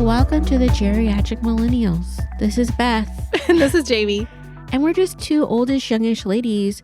Welcome to the Geriatric Millennials. This is Beth. And this is Jayme. And we're just two oldish, youngish ladies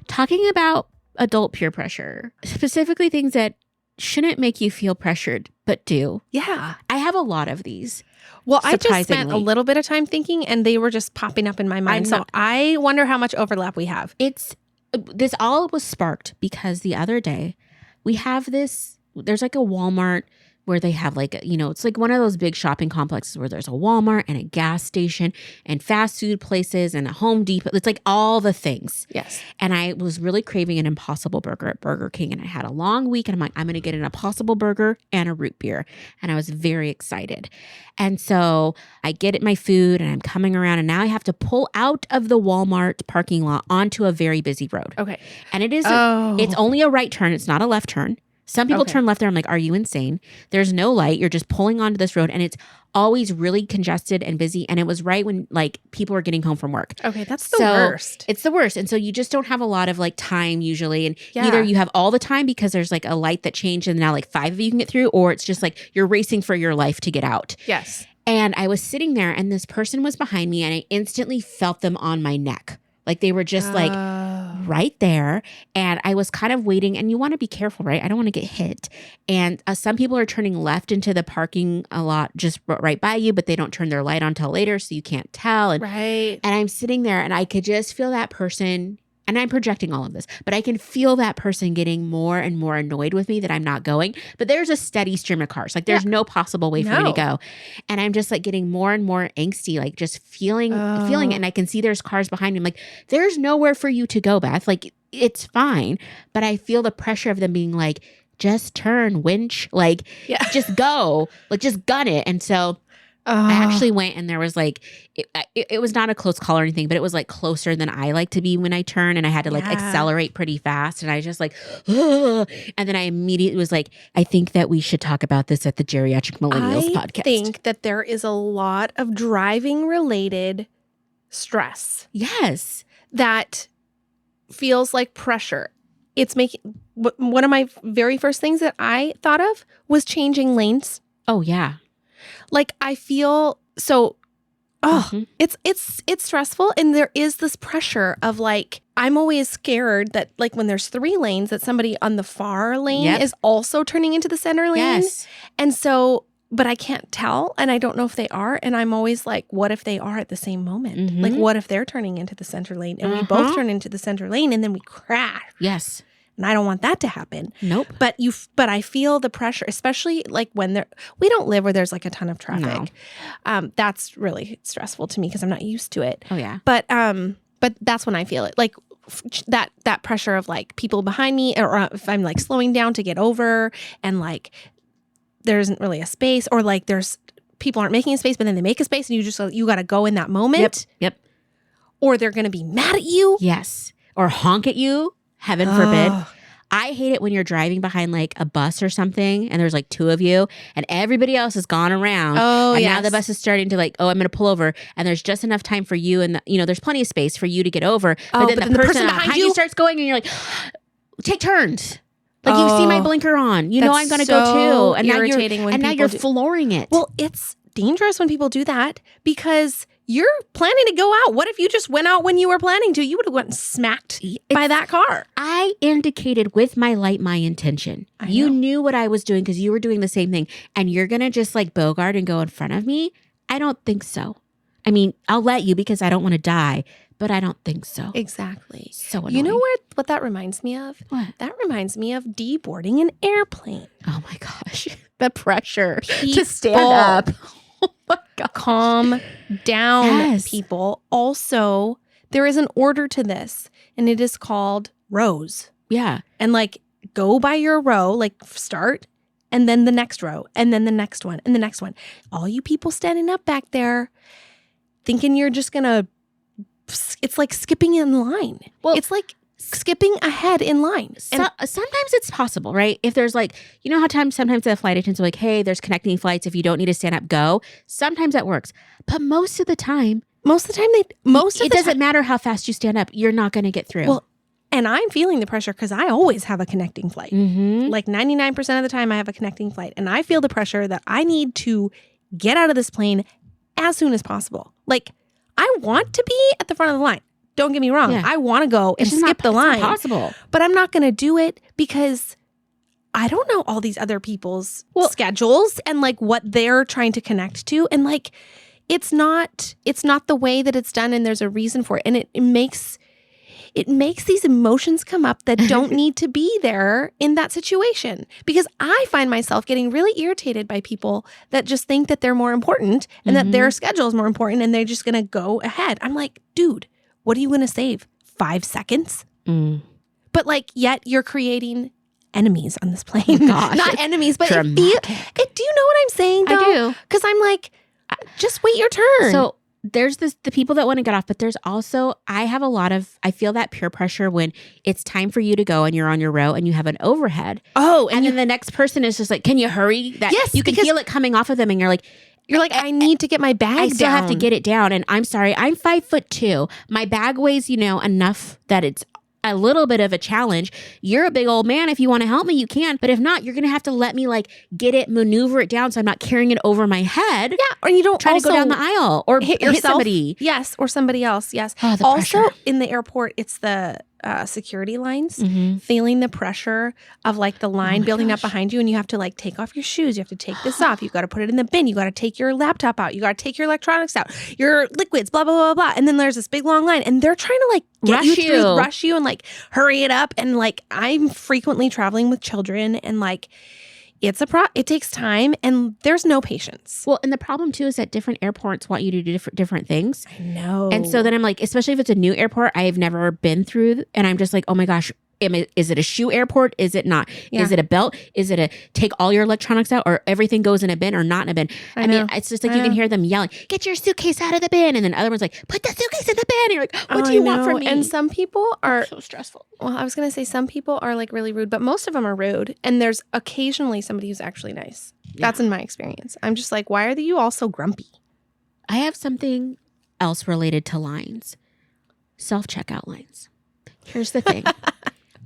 talking about adult peer pressure. Specifically things that shouldn't make you feel pressured, but do. Yeah. I have a lot of these. Well, I just spent a little bit of time thinking and they were just popping up in my mind. So I wonder how much overlap we have. This all was sparked because the other day we have there's like a Walmart where they have like, it's like one of those big shopping complexes where there's a Walmart and a gas station and fast food places and a Home Depot. It's like all the things. Yes. And I was really craving an Impossible Burger at Burger King, and I had a long week, and I'm like, I'm going to get an Impossible Burger and a root beer. And I was very excited. And so I get my food and I'm coming around, and now I have to pull out of the Walmart parking lot onto a very busy road. Okay. And it's only a right turn. It's not a left turn. Some people turn left there. I'm like, are you insane? There's no light. You're just pulling onto this road, and it's always really congested and busy. And it was right when like people are getting home from work. Okay, that's the worst. It's the worst. And so you just don't have a lot of like time usually. And either you have all the time because there's like a light that changed and now like 5 of you can get through, or it's just like you're racing for your life to get out. Yes. And I was sitting there, and this person was behind me, and I instantly felt them on my neck. Like they were just like right there. And I was kind of waiting, and you want to be careful, right? I don't want to get hit. And some people are turning left into the parking a lot just right by you, but they don't turn their light on till later, so you can't tell. And, right. And I'm sitting there, and I could just feel that person, and I'm projecting all of this, but I can feel that person getting more and more annoyed with me that I'm not going. But there's a steady stream of cars. Like there's no possible way for me to go. And I'm just like getting more and more angsty, like just feeling it. And I can see there's cars behind me. I'm like, there's nowhere for you to go, Beth. Like it's fine. But I feel the pressure of them being like, just turn, winch. Like, just go. Like just gun it. And so I actually went, and there was like, it was not a close call or anything, but it was like closer than I like to be when I turn, and I had to like accelerate pretty fast, and I just like, ugh. And then I immediately was like, I think that we should talk about this at the Geriatric Millennials podcast. I think that there is a lot of driving related stress. Yes. That feels like pressure. It's making, one of my very first things that I thought of was changing lanes. Oh yeah. Like I feel so, it's stressful. And there is this pressure of like, I'm always scared that like when there's 3 lanes that somebody on the far lane is also turning into the center lane. Yes. And so, but I can't tell. And I don't know if they are. And I'm always like, what if they are at the same moment? Mm-hmm. Like what if they're turning into the center lane and we both turn into the center lane and then we crash? Yes. And I don't want that to happen. Nope. But I feel the pressure, especially like when we don't live where there's like a ton of traffic. No. That's really stressful to me because I'm not used to it. Oh yeah. But that's when I feel it. Like that pressure of like people behind me, or if I'm like slowing down to get over and like there isn't really a space, or like there's people aren't making a space, but then they make a space and you got to go in that moment. Yep. Or they're going to be mad at you. Yes. Or honk at you. Heaven forbid. I hate it when you're driving behind like a bus or something, and there's like 2 of you and everybody else has gone around. And now the bus is starting to like, I'm going to pull over, and there's just enough time for you, and there's plenty of space for you to get over. But then the person behind you starts going, and you're like, take turns. Like you see my blinker on. I'm going to go too. And now you're flooring it. Well, it's dangerous when people do that because you're planning to go out. What if you just went out when you were planning to? You would have went and smacked by that car. I indicated with my light my intention. You knew what I was doing because you were doing the same thing. And you're going to just like bogart and go in front of me? I don't think so. I mean, I'll let you because I don't want to die, but I don't think so. Exactly. So annoying. You know what that reminds me of? What? That reminds me of deboarding an airplane. Oh my gosh. The pressure to stand up. Oh my God. Calm down, people. Also, there is an order to this, and it is called rows. Yeah. And like go by your row, like start, and then the next row, and then the next one, and the next one. All you people standing up back there thinking you're just gonna, it's like skipping in line. Well, it's like skipping ahead in line. Sometimes it's possible, right? If there's like, how sometimes the flight attendants are like, hey, there's connecting flights. If you don't need to stand up, go. Sometimes that works. But most of the time, it doesn't matter how fast you stand up. You're not going to get through. Well, and I'm feeling the pressure because I always have a connecting flight. Mm-hmm. Like 99% of the time I have a connecting flight. And I feel the pressure that I need to get out of this plane as soon as possible. Like, I want to be at the front of the line. Don't get me wrong. Yeah. I want to go and skip the line. It's not possible. But I'm not going to do it because I don't know all these other people's schedules and like what they're trying to connect to. And like, it's not the way that it's done, and there's a reason for it. And it makes these emotions come up that don't need to be there in that situation. Because I find myself getting really irritated by people that just think that they're more important and that their schedule is more important and they're just going to go ahead. I'm like, dude, what are you going to save? 5 seconds? But like, yet you're creating enemies on this plane. Not enemies, but do you know what I'm saying though? I do. Because I'm like, just wait your turn. So there's the people that want to get off, but there's also, I feel that peer pressure when it's time for you to go and you're on your row and you have an overhead. Oh, and then the next person is just like, can you hurry? Yes, you can feel it coming off of them, and you're like, I need to get my bag down. I still have to get it down. And I'm sorry, I'm 5'2". My bag weighs, enough that it's a little bit of a challenge. You're a big old man. If you want to help me, you can. But if not, you're going to have to let me like maneuver it down so I'm not carrying it over my head. Yeah. Or you don't try to go down the aisle or hit somebody. Yes. Or somebody else. Yes. Oh, the also pressure. In the airport, it's the security lines, feeling the pressure of like the line building up behind you, and you have to like take off your shoes. You have to take this off. You got to put it in the bin. You got to take your laptop out. You got to take your electronics out, your liquids, blah, blah, blah, blah. And then there's this big long line, and they're trying to like rush you and like hurry it up. And like, I'm frequently traveling with children, and like, it takes time, and there's no patience. Well, and the problem too is that different airports want you to do different things. I know. And so then I'm like, especially if it's a new airport I've never been through, and I'm just like, oh my gosh, is it a shoe airport? Is it not? Yeah. Is it a belt? Is it a take all your electronics out, or everything goes in a bin or not in a bin? I mean, it's just like you can hear them yelling, get your suitcase out of the bin. And then other one's like, put the suitcase in the bin. And you're like, what do you want from me? And some people are so stressful. Well, I was going to say some people are like really rude, but most of them are rude. And there's occasionally somebody who's actually nice. Yeah. That's in my experience. I'm just like, why are you all so grumpy? I have something else related to lines. Self-checkout lines. Here's the thing.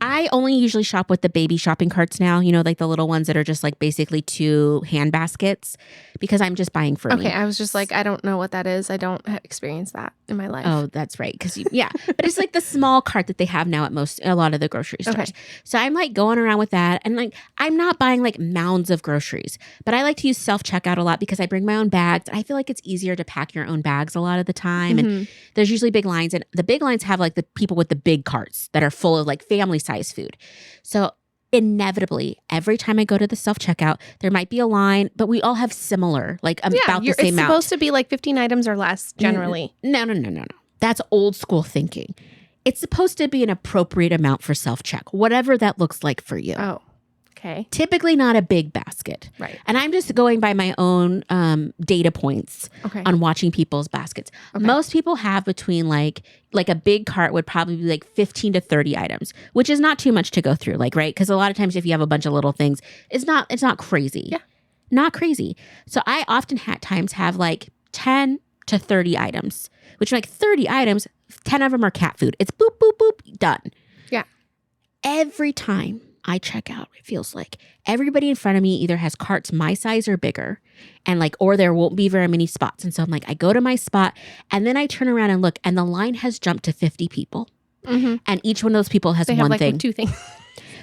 I only usually shop with the baby shopping carts now, like the little ones that are just like basically 2 hand baskets, because I'm just buying for me. Okay, I was just like, I don't know what that is. I don't experience that in my life. Oh, that's right. Because but it's like the small cart that they have now at a lot of the grocery stores. Okay. So I'm like going around with that, and like I'm not buying like mounds of groceries, but I like to use self-checkout a lot because I bring my own bags. I feel like it's easier to pack your own bags a lot of the time, and there's usually big lines, and the big lines have like the people with the big carts that are full of like family size food. So inevitably, every time I go to the self-checkout, there might be a line, but we all have similar, like about the same amount. It's supposed to be like 15 items or less generally. No. That's old school thinking. It's supposed to be an appropriate amount for self-check, whatever that looks like for you. Oh, okay. Typically not a big basket. Right. And I'm just going by my own data points on watching people's baskets. Okay. Most people have between like a big cart would probably be like 15 to 30 items, which is not too much to go through, like, right? Because a lot of times if you have a bunch of little things, it's not crazy. Yeah. Not crazy. So I often times have like 10 to 30 items, which like 30 items, 10 of them are cat food. It's boop, boop, boop, done. Yeah. Every time I check out, it feels like everybody in front of me either has carts my size or bigger, and like, or there won't be very many spots. And so I'm like, I go to my spot, and then I turn around and look, and the line has jumped to 50 people. And each one of those people has one thing. 2 things.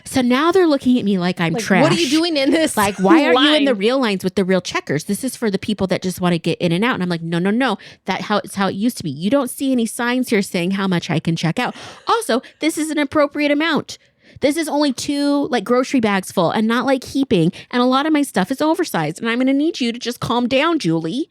So now they're looking at me like I'm trash. What are you doing in this? Like, why aren't you in the real lines with the real checkers? This is for the people that just want to get in and out. And I'm like, no. It's how it used to be. You don't see any signs here saying how much I can check out. Also, this is an appropriate amount. This is only 2 like grocery bags full and not like heaping. And a lot of my stuff is oversized. And I'm going to need you to just calm down, Julie,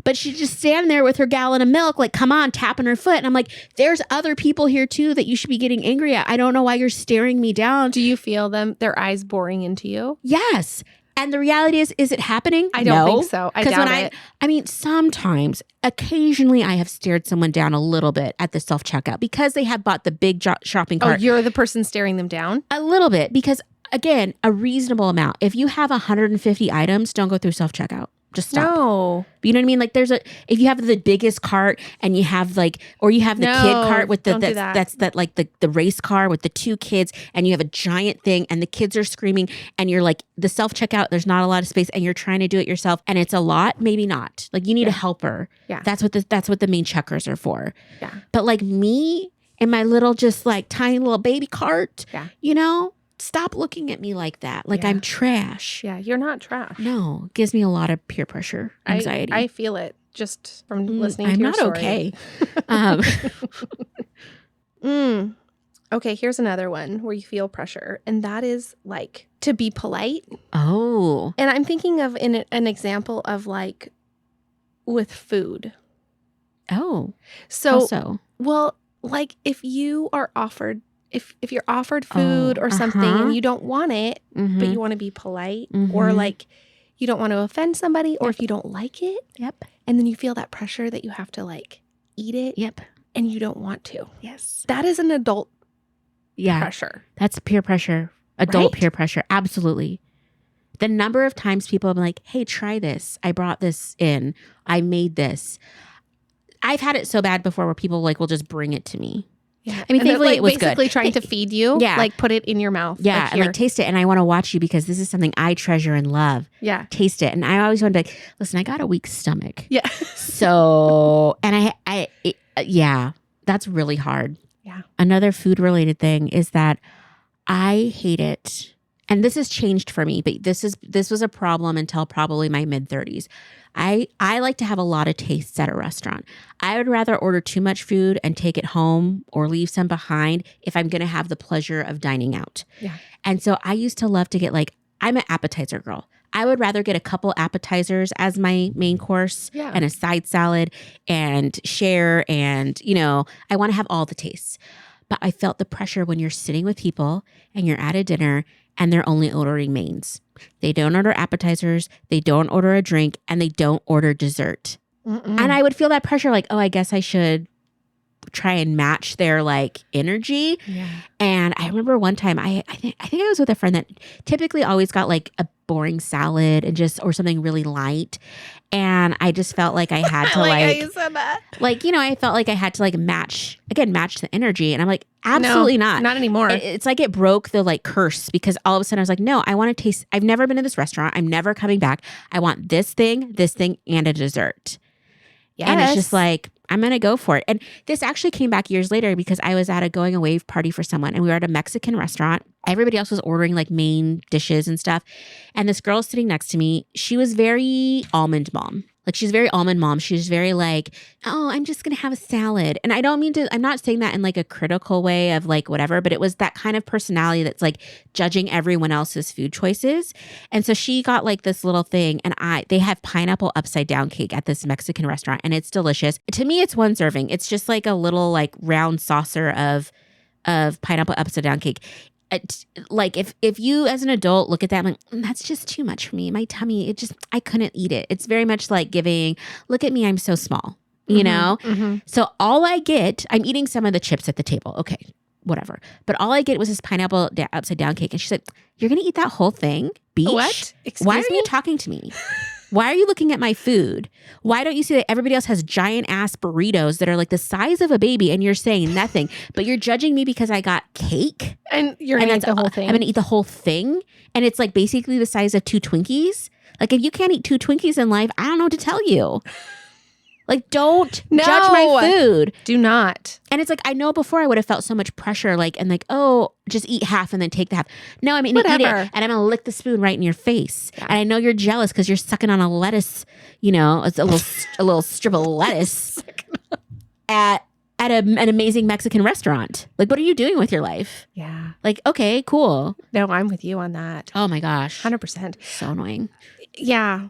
But she's just standing there with her gallon of milk, like, come on, tapping her foot. And I'm like, there's other people here too that you should be getting angry at. I don't know why you're staring me down. Do you feel their eyes boring into you? Yes. And the reality is it happening? I don't think so. I doubt it. I mean, sometimes, occasionally I have stared someone down a little bit at the self-checkout because they have bought the big shopping cart. Oh, you're the person staring them down? A little bit, because again, a reasonable amount. If you have 150 items, don't go through self-checkout. Just stop. No. You know what I mean? Like if you have the biggest cart and you have or you have the kid cart with the race car with the 2 kids, and you have a giant thing and the kids are screaming, and you're like, the self-checkout, there's not a lot of space, and you're trying to do it yourself, and it's a lot, maybe not. Like, you need a helper. Yeah. That's what the main checkers are for. Yeah. But like me and my little, just like tiny little baby cart, stop looking at me like that. Like I'm trash. Yeah, you're not trash. No, it gives me a lot of peer pressure, anxiety. I feel it just from listening to I'm your not story. okay. Okay, here's another one where you feel pressure, and that is like to be polite. Oh. And I'm thinking of an example of like with food. Oh. So, well, like if you are offered if you're offered food or something and you don't want it, but you want to be polite, or like you don't want to offend somebody, or if you don't like it, and then you feel that pressure that you have to like eat it, and you don't want to. Yes. That is an adult pressure. That's peer pressure. Adult peer pressure. Absolutely. The number of times people have been like, hey, try this. I brought this in. I made this. I've had it so bad before where people like will just bring it to me. Yeah. I mean, thankfully it was good. Basically trying to feed you. Yeah. Like put it in your mouth. Yeah. And like taste it. And I want to watch you because this is something I treasure and love. Yeah. Taste it. And I always want to be like, listen, I got a weak stomach. Yeah. So, and that's really hard. Yeah. Another food related thing is that I hate it. And this has changed for me, but this was a problem until probably my mid-30s. I like to have a lot of tastes at a restaurant. I would rather order too much food and take it home or leave some behind if I'm going to have the pleasure of dining out. Yeah. And so I used to love to get I'm an appetizer girl. I would rather get a couple appetizers as my main course and a side salad and share, and, I want to have all the tastes. But I felt the pressure when you're sitting with people and you're at a dinner and they're only ordering mains. They don't order appetizers, they don't order a drink, and they don't order dessert. And I would feel that pressure like, oh, I guess I should try and match their energy. Yeah. And I remember one time I think I was with a friend that typically always got a boring salad and or something really light. And I just felt like I had to how you said that. I felt like I had to match the energy. And I'm like, absolutely not. Not anymore. It's like it broke the curse, because all of a sudden I was like, no, I want to taste. I've never been to this restaurant. I'm never coming back. I want this thing, and a dessert. Yes. And it's just I'm going to go for it. And this actually came back years later because I was at a going away party for someone, and we were at a Mexican restaurant. Everybody else was ordering main dishes and stuff. And this girl sitting next to me, she was very almond mom. She's very almond mom. She's very oh, I'm just going to have a salad. And I don't mean to, I'm not saying that in a critical way of whatever, but it was that kind of personality that's judging everyone else's food choices. And so she got this little thing, and they have pineapple upside down cake at this Mexican restaurant, and it's delicious. To me, it's one serving. It's just a little round saucer of pineapple upside down cake. If you as an adult look at that, I'm that's just too much for me. My tummy, I couldn't eat it. It's very much giving, look at me, I'm so small, you know? So all I get, I'm eating some of the chips at the table. Okay, whatever. But all I get was this pineapple upside down cake. And she's like, you're going to eat that whole thing? Beach? What? Why are you talking to me? Why are you looking at my food? Why don't you see that everybody else has giant ass burritos that are the size of a baby, and you're saying nothing, but you're judging me because I got cake? And you're going to eat the whole thing. I'm going to eat the whole thing. And it's basically the size of 2 Twinkies. If you can't eat 2 Twinkies in life, I don't know what to tell you. Don't judge my food. Do not. And it's I know before I would have felt so much pressure, and oh, just eat half and then take the half. No, I'm going to eat it, and I'm going to lick the spoon right in your face. Yeah. And I know you're jealous because you're sucking on a lettuce, it's a little strip of lettuce at an amazing Mexican restaurant. What are you doing with your life? Yeah. Okay, cool. No, I'm with you on that. Oh my gosh. 100%. So annoying. Yeah.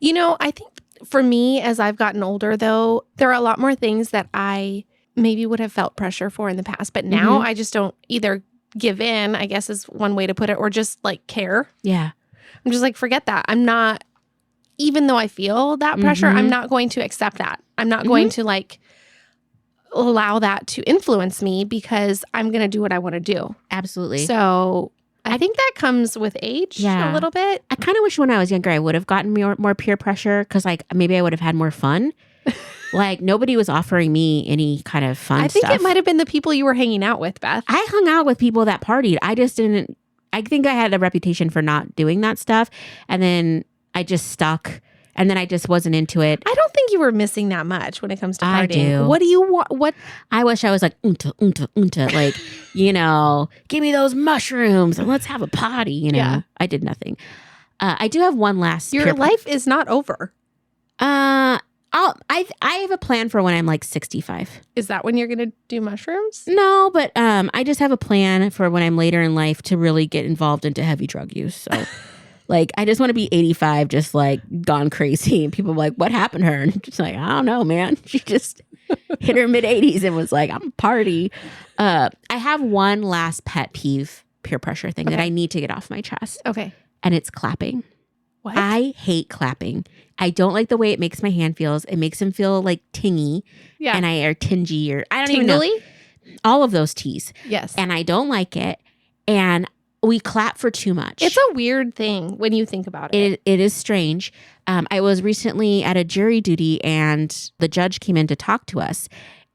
I think for me, as I've gotten older, though, there are a lot more things that I maybe would have felt pressure for in the past. But now I just don't either give in, I guess is one way to put it, or just care. Yeah. I'm just forget that. I'm not, even though I feel that pressure, I'm not going to accept that. I'm not going to allow that to influence me, because I'm going to do what I want to do. Absolutely. So I think that comes with age a little bit. I kind of wish when I was younger, I would have gotten more peer pressure because like maybe I would have had more fun. Like nobody was offering me any kind of fun I think stuff. it might have been the people you were hanging out with, Beth. I hung out with people that partied. I just didn't. I think I had a reputation for not doing that stuff. And then I just stuck. And then I just wasn't into it. I don't think you were missing that much when it comes to partying. I do. What do you want? What? I wish I was like, like, give me those mushrooms and let's have a party, Yeah. I did nothing. I do have one last. Your life is not over. I have a plan for when I'm like 65. Is that when you're going to do mushrooms? No, but I just have a plan for when I'm later in life to really get involved into heavy drug use. So like, I just want to be 85, just like gone crazy. And people are like, what happened to her? And just like, I don't know, man. She just hit her mid 80s and was like, I'm a party. I have one last pet peeve peer pressure thing that I need to get off my chest. Okay. And it's clapping. What? I hate clapping. I don't like the way it makes my hand feels. It makes them feel like tingy. Yeah. And or tingy or I don't Tingly? even know. All of those T's. Yes. And I don't like it. And we clap for too much. It's a weird thing when you think about it. It is strange. I was recently at a jury duty and the judge came in to talk to us.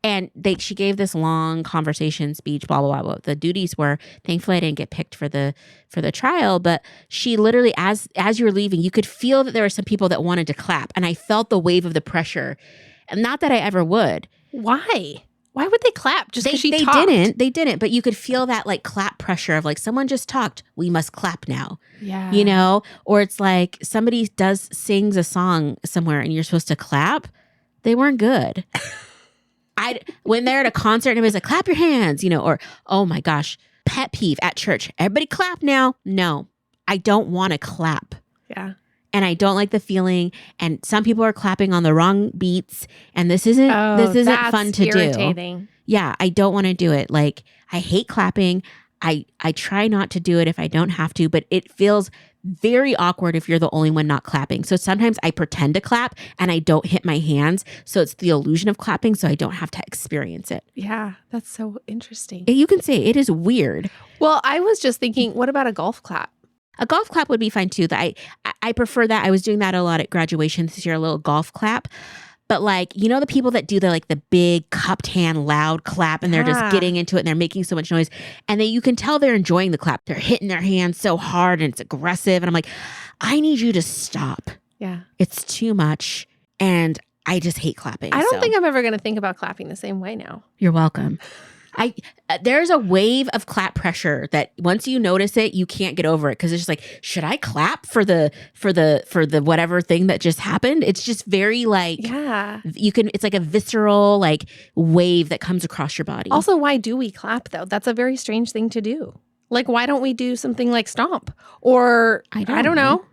And she gave this long conversation speech, blah, blah, blah. The duties were, thankfully I didn't get picked for the trial, but she literally, as you were leaving, you could feel that there were some people that wanted to clap. And I felt the wave of the pressure. And not that I ever would. Why? Why would they clap? Just because she talked? They didn't. But you could feel that like clap pressure of like someone just talked. We must clap now. Yeah. Or it's like somebody sings a song somewhere and you're supposed to clap. They weren't good. When they're at a concert and everybody's like, clap your hands, or, oh my gosh, pet peeve at church. Everybody clap now. No, I don't want to clap. Yeah. And I don't like the feeling. And some people are clapping on the wrong beats. And this isn't fun to irritating. do. Yeah, I don't want to do it. Like, I hate clapping. I try not to do it if I don't have to, but it feels very awkward if you're the only one not clapping. So sometimes I pretend to clap and I don't hit my hands. So it's the illusion of clapping so I don't have to experience it. Yeah, that's so interesting. You can say it is weird. Well, I was just thinking, what about a golf clap? A golf clap would be fine too. I prefer that. I was doing that a lot at graduation this year, a little golf clap. But like, the people that do the big cupped hand loud clap and they're just getting into it and they're making so much noise. And you can tell they're enjoying the clap. They're hitting their hands so hard and it's aggressive. And I'm like, I need you to stop. Yeah. It's too much. And I just hate clapping. I don't think I'm ever going to think about clapping the same way now. You're welcome. There's a wave of clap pressure that once you notice it, you can't get over it because it's just like, should I clap for the whatever thing that just happened? It's just very like, it's like a visceral like wave that comes across your body. Also, why do we clap though? That's a very strange thing to do. Like, why don't we do something like stomp or I don't know,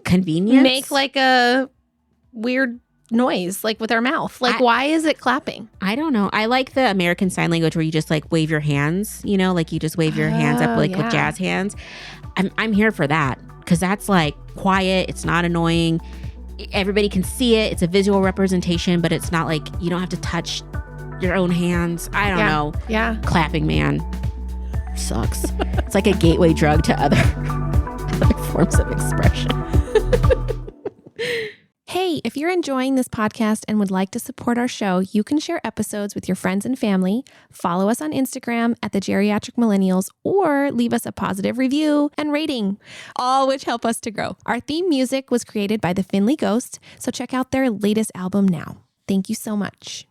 convenience? Make like a weird noise like with our mouth. Like, why is it clapping? I don't know. I like the American Sign Language where you just like wave your hands, like you just wave your hands up like with jazz hands. I'm here for that because that's like quiet. It's not annoying. Everybody can see it. It's a visual representation, but it's not like you don't have to touch your own hands. I don't know. Yeah. Clapping, man. Sucks. It's like a gateway drug to other forms of expression. Hey, if you're enjoying this podcast and would like to support our show, you can share episodes with your friends and family, follow us on Instagram at the Geriatric Millennials, or leave us a positive review and rating, all which help us to grow. Our theme music was created by the Finley Ghost, so check out their latest album now. Thank you so much.